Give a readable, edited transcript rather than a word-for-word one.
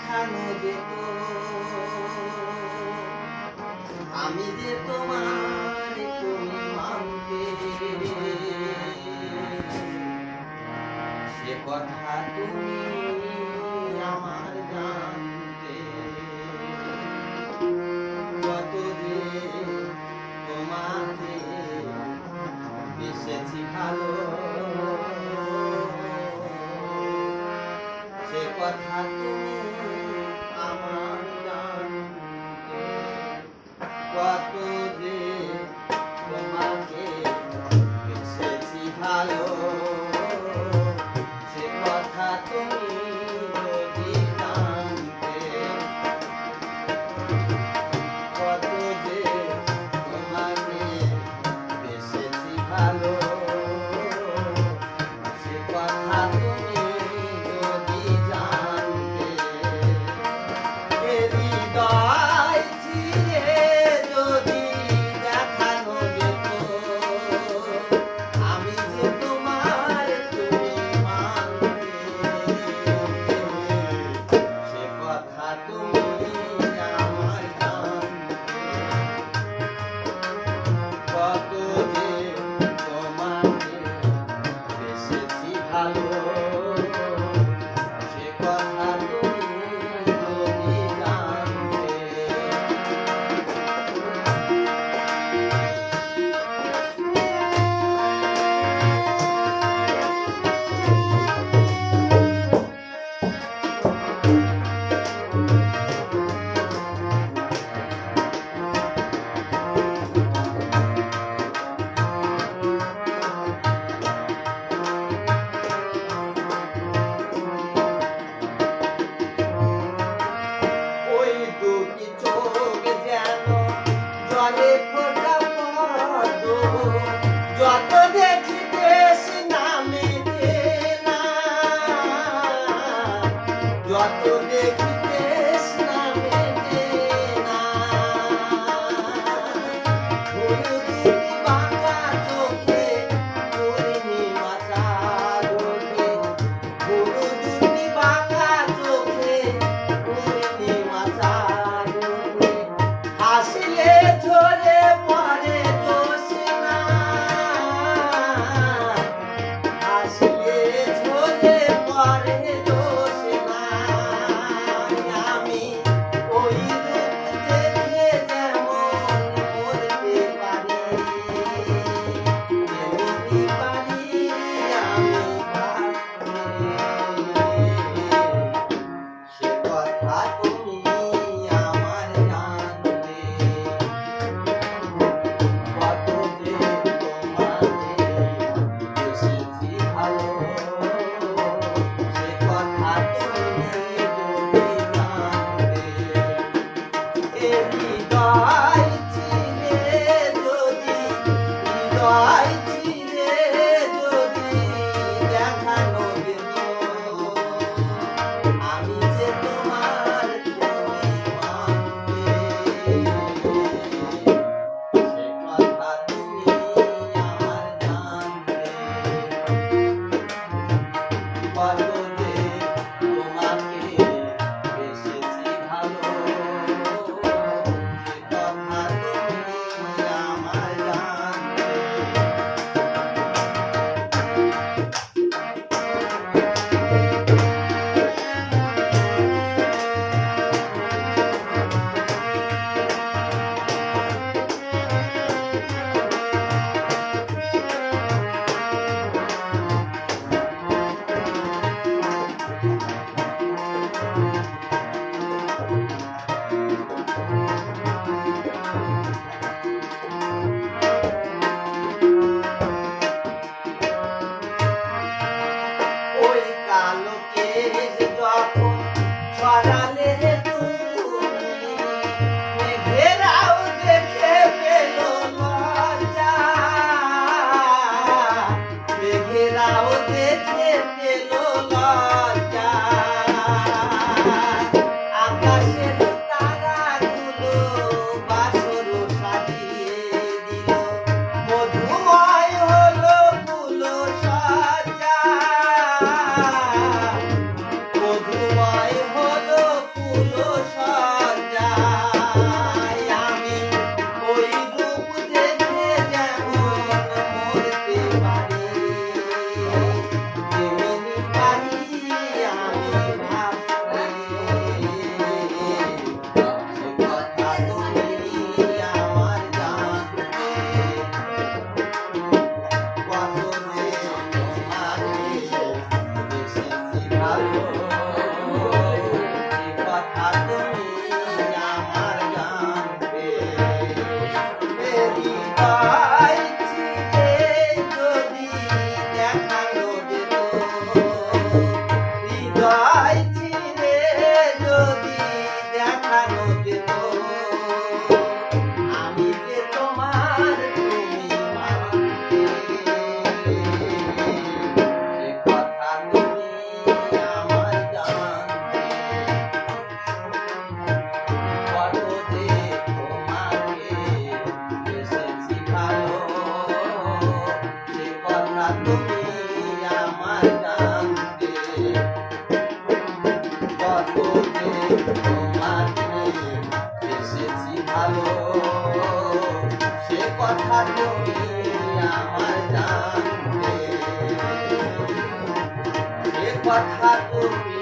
দেখানো যেত, আমি যে তোমার কোলে মানতে, সে কথা তুমি আমার জানতে। কত যে তোমাকে বেসেছি ভালো, সে কথা তুমি আমার জানতে। কত যে তোমাকে বেসেছি ভালো, সে কথা তুমি যদি জানতে। কত যে তোমাকে বেসেছি ভালো, সে কথা তুমি যদি জানতে। হৃদয় ছিঁড়ে যদি দেখানো যেত, আমি যে তোমার তুমি মানতে, সে কথা তুমি আমার জানতে। কত যে তোমাকে বেসেছি ভালো, সে কথা তুমি যদি জানতে। ওই দুটি চোখ যেন জলে ফোটা পদ্ম, যত দেখিতে সে নামে না, যত দেখিতে সে নামে না। ফুল দুটি বাঁকা চোখে পূর্ণিমা চাঁদ ওঠে, ফুল দুটি বাঁকা চোখে পূর্ণিমা চাঁদ ওঠে। হাসিলে ঝরে পড়ে জোছনা, হাসিলে ঝরে পড়ে জোছনা। আমি ওই রূপ দেখে যেমন মরতে পারি, তেমনি পারি আমি বাঁচতে। সে কথা তুমি আমার জানতে। কত যে তোমাকে বেসেছি ভালো, সে কথা তুমি যদি জানতে। হৃদয় ছিঁড়ে যদি, হৃদয় ছিঁড়ে যদি দেখানো যেত, আমি যে তোমার তুমি মানতে, সে কথা তুমি আমার জানতে। কত যে তোমাকে বেসেছি ভালো, সে কথা তুমি আমার জানতে। ওই কালো কেশ যখন ছড়ালে তুমি, মেঘেরাও দেখে পেল লজ্জা, মেঘেরাও দেখে পেল লজ্জা। আকাশের তারাগুলো বাসর সাজিয়ে দিল, মধুময় হলো ফুল সজ্জা, মধুময় হলো ফুল যদি দেখানো যেত আমি যে তোমার তুমি মানতে সে কথা তুমি আমার জানতে কত যে তোমাকে এসেছি ভালো সে কথা তুমি আমার জানতে কত যে তোমাকে এসেছি ভালো সে কথা তুমি আমার জানতে সে কথা তুমি